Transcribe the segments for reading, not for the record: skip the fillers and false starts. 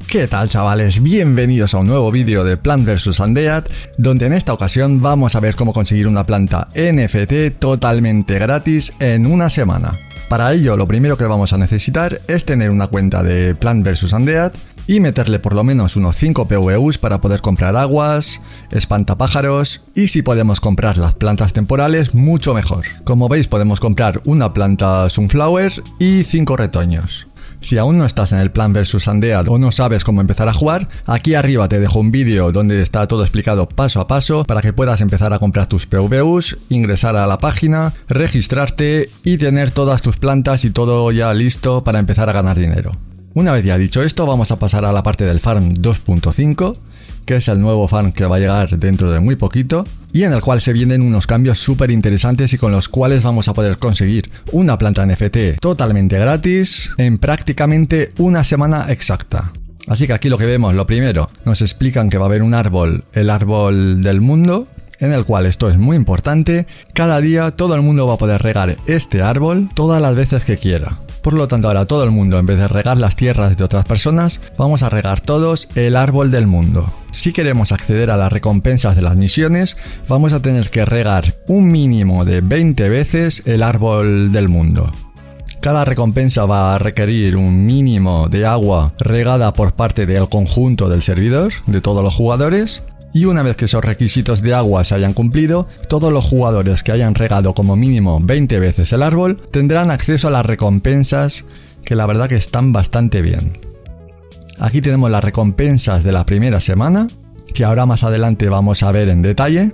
¿Qué tal, chavales? Bienvenidos a un nuevo vídeo de Plant vs Undead, donde en esta ocasión vamos a ver cómo conseguir una planta NFT totalmente gratis en una semana. Para ello, lo primero que vamos a necesitar es tener una cuenta de Plant vs Undead y meterle por lo menos unos 5 PVUs para poder comprar aguas, espantapájaros y si podemos comprar las plantas temporales, mucho mejor. Como veis, podemos comprar una planta Sunflower y 5 retoños. Si aún no estás en el Plant vs Undead o no sabes cómo empezar a jugar, aquí arriba te dejo un vídeo donde está todo explicado paso a paso para que puedas empezar a comprar tus PVUs, ingresar a la página, registrarte y tener todas tus plantas y todo ya listo para empezar a ganar dinero. Una vez ya dicho esto, vamos a pasar a la parte del Farm 2.5, que es el nuevo farm que va a llegar dentro de muy poquito y en el cual se vienen unos cambios súper interesantes y con los cuales vamos a poder conseguir una planta NFT totalmente gratis en prácticamente una semana exacta. Así que aquí lo que vemos, lo primero, nos explican que va a haber un árbol, el árbol del mundo, en el cual esto es muy importante, cada día todo el mundo va a poder regar este árbol todas las veces que quiera. Por lo tanto, ahora todo el mundo, en vez de regar las tierras de otras personas, vamos a regar todos el árbol del mundo. Si queremos acceder a las recompensas de las misiones, vamos a tener que regar un mínimo de 20 veces el árbol del mundo. Cada recompensa va a requerir un mínimo de agua regada por parte del conjunto del servidor, de todos los jugadores. Y una vez que esos requisitos de agua se hayan cumplido, todos los jugadores que hayan regado como mínimo 20 veces el árbol tendrán acceso a las recompensas, que la verdad que están bastante bien. Aquí tenemos las recompensas de la primera semana, que ahora más adelante vamos a ver en detalle.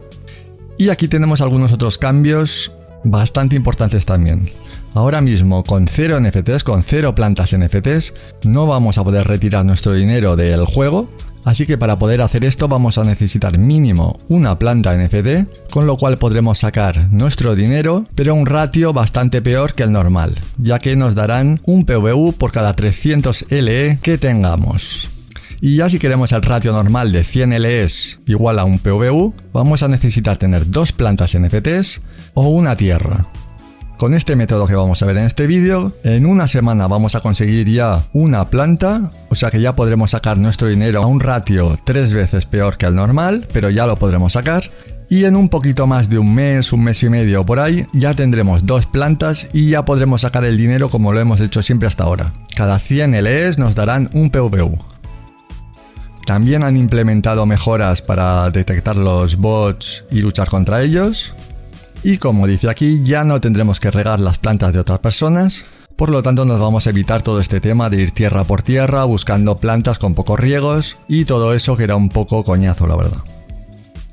Y aquí tenemos algunos otros cambios bastante importantes también. Ahora mismo con 0 NFTs, con 0 plantas NFTs, no vamos a poder retirar nuestro dinero del juego. Así que para poder hacer esto vamos a necesitar mínimo una planta NFT, con lo cual podremos sacar nuestro dinero, pero a un ratio bastante peor que el normal, ya que nos darán un PVU por cada 300 LE que tengamos. Y ya si queremos el ratio normal de 100 LEs igual a un PVU, vamos a necesitar tener 2 plantas NFTs o una tierra. Con este método que vamos a ver en este vídeo, en una semana vamos a conseguir ya una planta, o sea que ya podremos sacar nuestro dinero a un ratio 3 veces peor que el normal, pero ya lo podremos sacar. Y en un poquito más de un mes y medio por ahí, ya tendremos 2 plantas y ya podremos sacar el dinero como lo hemos hecho siempre hasta ahora. Cada 100 LEs nos darán un PVU. También han implementado mejoras para detectar los bots y luchar contra ellos. Y como dice aquí, ya no tendremos que regar las plantas de otras personas, por lo tanto nos vamos a evitar todo este tema de ir tierra por tierra buscando plantas con pocos riegos y todo eso que era un poco coñazo, la verdad.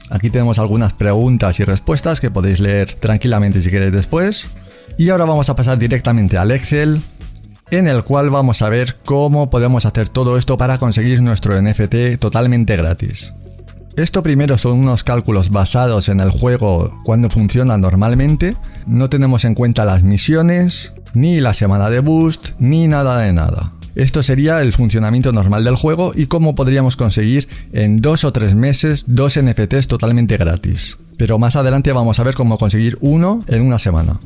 Aquí tenemos algunas preguntas y respuestas que podéis leer tranquilamente si queréis después. Y ahora vamos a pasar directamente al Excel, en el cual vamos a ver cómo podemos hacer todo esto para conseguir nuestro NFT totalmente gratis. Esto primero son unos cálculos basados en el juego cuando funciona normalmente. No tenemos en cuenta las misiones, ni la semana de boost, ni nada de nada. Esto sería el funcionamiento normal del juego y cómo podríamos conseguir en 2 o 3 meses 2 NFTs totalmente gratis. Pero más adelante vamos a ver cómo conseguir uno en una semana.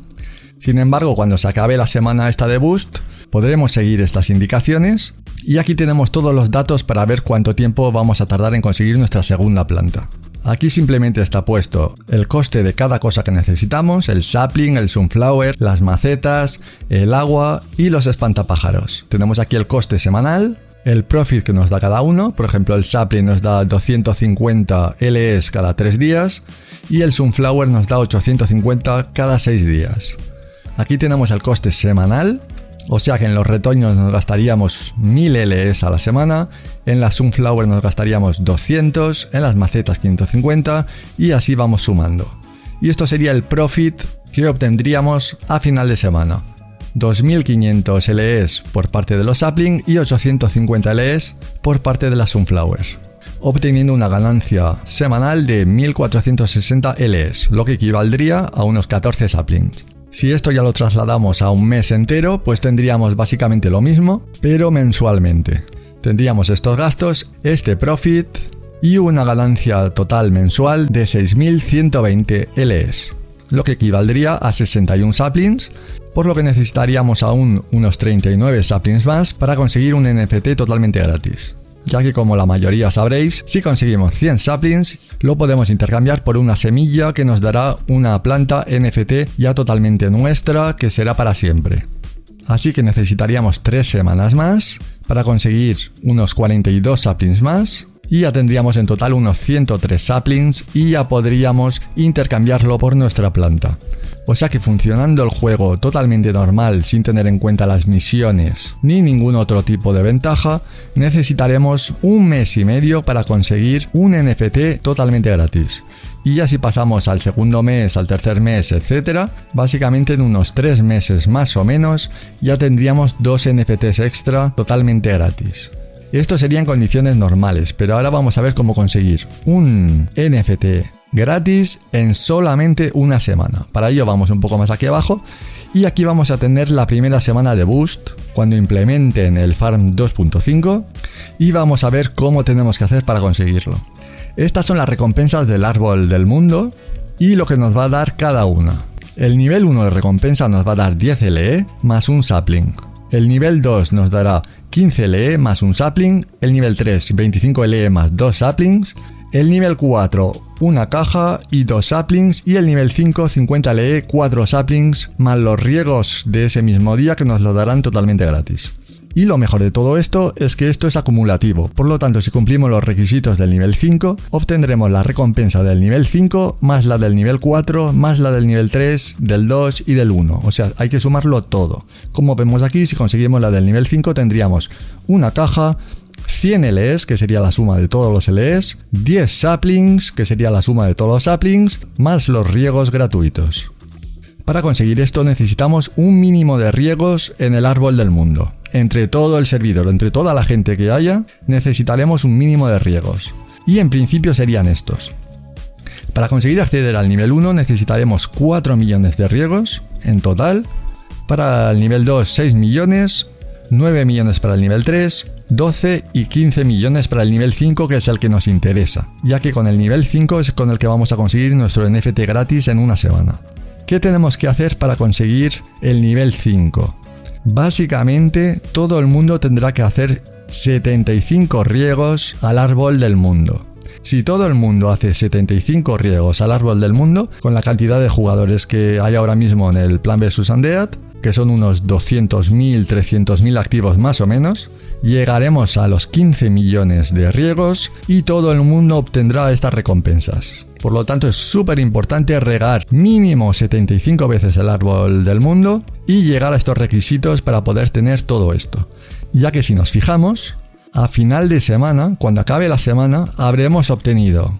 Sin embargo, cuando se acabe la semana esta de boost, podremos seguir estas indicaciones. Y aquí tenemos todos los datos para ver cuánto tiempo vamos a tardar en conseguir nuestra segunda planta. Aquí simplemente está puesto el coste de cada cosa que necesitamos, el sapling, el sunflower, las macetas, el agua y los espantapájaros. Tenemos aquí el coste semanal, el profit que nos da cada uno, por ejemplo el sapling nos da 250 LEs cada 3 días y el sunflower nos da 850 cada 6 días. Aquí tenemos el coste semanal. O sea que en los retoños nos gastaríamos 1000 LEs a la semana, en las Sunflower nos gastaríamos 200, en las macetas 550 y así vamos sumando. Y esto sería el profit que obtendríamos a final de semana. 2500 LEs por parte de los sapling y 850 LEs por parte de las Sunflower, obteniendo una ganancia semanal de 1460 LEs, lo que equivaldría a unos 14 saplings. Si esto ya lo trasladamos a un mes entero, pues tendríamos básicamente lo mismo, pero mensualmente. Tendríamos estos gastos, este profit y una ganancia total mensual de 6120 LEs, lo que equivaldría a 61 saplings, por lo que necesitaríamos aún unos 39 saplings más para conseguir un NFT totalmente gratis. ya que como la mayoría sabréis, si conseguimos 100 saplings, lo podemos intercambiar por una semilla que nos dará una planta NFT ya totalmente nuestra, que será para siempre. Así que necesitaríamos 3 semanas más para conseguir unos 42 saplings más, y ya tendríamos en total unos 103 saplings y ya podríamos intercambiarlo por nuestra planta. O sea que funcionando el juego totalmente normal, sin tener en cuenta las misiones ni ningún otro tipo de ventaja, necesitaremos 1 mes y medio para conseguir un NFT totalmente gratis. Y ya si pasamos al segundo mes, al tercer mes, etc., básicamente en unos 3 meses más o menos, ya tendríamos 2 NFTs extra totalmente gratis. Esto serían condiciones normales, pero ahora vamos a ver cómo conseguir un NFT gratis en solamente una semana. Para ello vamos un poco más aquí abajo y aquí vamos a tener la primera semana de Boost cuando implementen el Farm 2.5 y vamos a ver cómo tenemos que hacer para conseguirlo. Estas son las recompensas del árbol del mundo y lo que nos va a dar cada una. El nivel 1 de recompensa nos va a dar 10 LE más un sapling. El nivel 2 nos dará 15 LE más un sapling, el nivel 3 25 LE más 2 saplings, el nivel 4 una caja y 2 saplings y el nivel 5 50 LE 4 saplings más los riegos de ese mismo día que nos lo darán totalmente gratis. Y lo mejor de todo esto es que esto es acumulativo, por lo tanto si cumplimos los requisitos del nivel 5, obtendremos la recompensa del nivel 5 más la del nivel 4 más la del nivel 3, del 2 y del 1, o sea, hay que sumarlo todo. Como vemos aquí, si conseguimos la del nivel 5 tendríamos una caja, 100 LEs, que sería la suma de todos los LEs, 10 saplings, que sería la suma de todos los saplings, más los riegos gratuitos. Para conseguir esto necesitamos un mínimo de riegos en el árbol del mundo. Entre todo el servidor, entre toda la gente que haya, necesitaremos un mínimo de riegos. Y en principio serían estos. Para conseguir acceder al nivel 1 necesitaremos 4 millones de riegos en total. Para el nivel 2 6 millones, 9 millones para el nivel 3, 12 y 15 millones para el nivel 5, que es el que nos interesa, ya que con el nivel 5 es con el que vamos a conseguir nuestro NFT gratis en una semana. ¿Qué tenemos que hacer para conseguir el nivel 5? Básicamente, todo el mundo tendrá que hacer 75 riegos al árbol del mundo. Si todo el mundo hace 75 riegos al árbol del mundo, con la cantidad de jugadores que hay ahora mismo en el Plan vs Undead, que son unos 200.000, 300.000 activos más o menos, llegaremos a los 15 millones de riegos y todo el mundo obtendrá estas recompensas. Por lo tanto, es súper importante regar mínimo 75 veces el árbol del mundo y llegar a estos requisitos para poder tener todo esto. Ya que si nos fijamos, a final de semana, cuando acabe la semana, habremos obtenido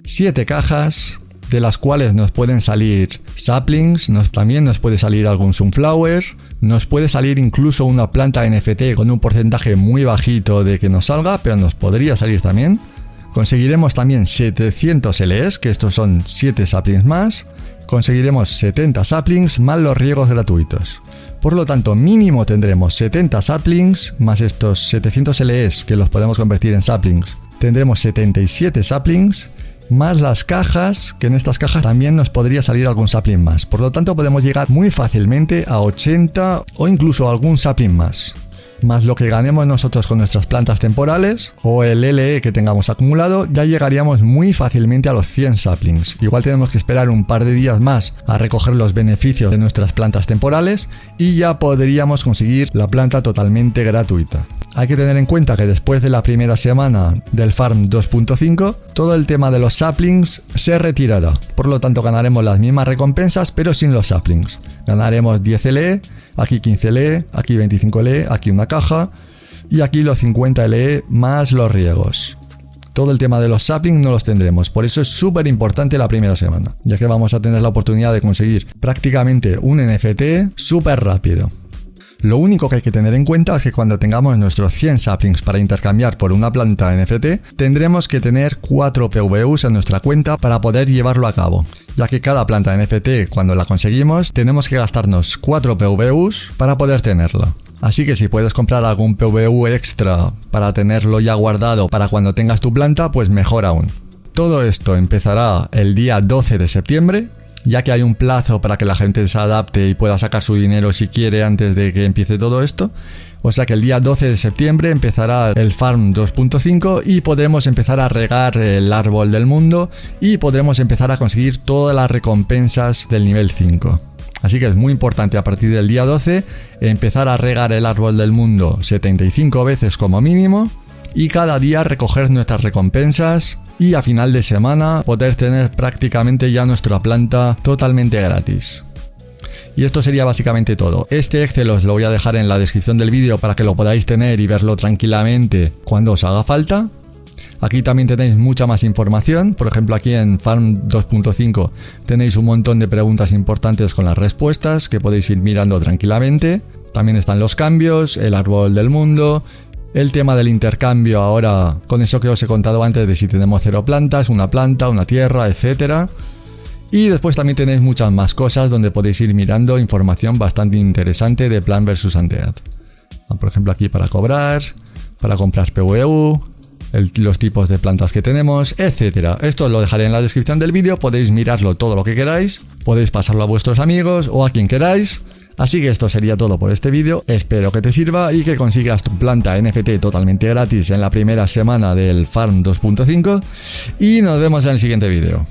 7 cajas, de las cuales nos pueden salir saplings, también nos puede salir algún sunflower, nos puede salir incluso una planta NFT con un porcentaje muy bajito de que nos salga, pero nos podría salir también. Conseguiremos también 700 LEs, que estos son 7 saplings más. Conseguiremos 70 saplings más los riegos gratuitos. Por lo tanto, mínimo tendremos 70 saplings más estos 700 LEs que los podemos convertir en saplings. Tendremos 77 saplings más las cajas, que en estas cajas también nos podría salir algún sapling más. Por lo tanto, podemos llegar muy fácilmente a 80 o incluso algún sapling más lo que ganemos nosotros con nuestras plantas temporales o el LE que tengamos acumulado, ya llegaríamos muy fácilmente a los 100 saplings. Igual tenemos que esperar un par de días más a recoger los beneficios de nuestras plantas temporales y ya podríamos conseguir la planta totalmente gratuita. Hay que tener en cuenta que después de la primera semana del Farm 2.5, todo el tema de los saplings se retirará. Por lo tanto, ganaremos las mismas recompensas, pero sin los saplings. Ganaremos 10 LE, aquí 15 LE, aquí 25 LE, aquí una caja, y aquí los 50 LE más los riegos. Todo el tema de los saplings no los tendremos, por eso es súper importante la primera semana, ya que vamos a tener la oportunidad de conseguir prácticamente un NFT súper rápido. Lo único que hay que tener en cuenta es que cuando tengamos nuestros 100 saplings para intercambiar por una planta NFT, tendremos que tener 4 PVUs en nuestra cuenta para poder llevarlo a cabo, ya que cada planta NFT, cuando la conseguimos, tenemos que gastarnos 4 PVUs para poder tenerla. Así que si puedes comprar algún PVU extra para tenerlo ya guardado para cuando tengas tu planta, pues mejor aún. Todo esto empezará el día 12 de septiembre, ya que hay un plazo para que la gente se adapte y pueda sacar su dinero si quiere antes de que empiece todo esto. O sea que el día 12 de septiembre empezará el Farm 2.5 y podremos empezar a regar el árbol del mundo y podremos empezar a conseguir todas las recompensas del nivel 5. Así que es muy importante a partir del día 12 empezar a regar el árbol del mundo 75 veces como mínimo y cada día recoger nuestras recompensas y a final de semana poder tener prácticamente ya nuestra planta totalmente gratis. Y esto sería básicamente todo. Este Excel os lo voy a dejar en la descripción del vídeo para que lo podáis tener y verlo tranquilamente cuando os haga falta. Aquí también tenéis mucha más información. Por ejemplo, aquí en Farm 2.5 tenéis un montón de preguntas importantes con las respuestas que podéis ir mirando tranquilamente. También están los cambios, el árbol del mundo, el tema del intercambio ahora con eso que os he contado antes de si tenemos 0 plantas, una planta, una tierra, etcétera. Y después también tenéis muchas más cosas donde podéis ir mirando información bastante interesante de Plants vs Undead. Por ejemplo, aquí para cobrar, para comprar PvU, los tipos de plantas que tenemos, etcétera. Esto os lo dejaré en la descripción del vídeo, podéis mirarlo todo lo que queráis, podéis pasarlo a vuestros amigos o a quien queráis. Así que esto sería todo por este vídeo, espero que te sirva y que consigas tu planta NFT totalmente gratis en la primera semana del Farm 2.5 y nos vemos en el siguiente vídeo.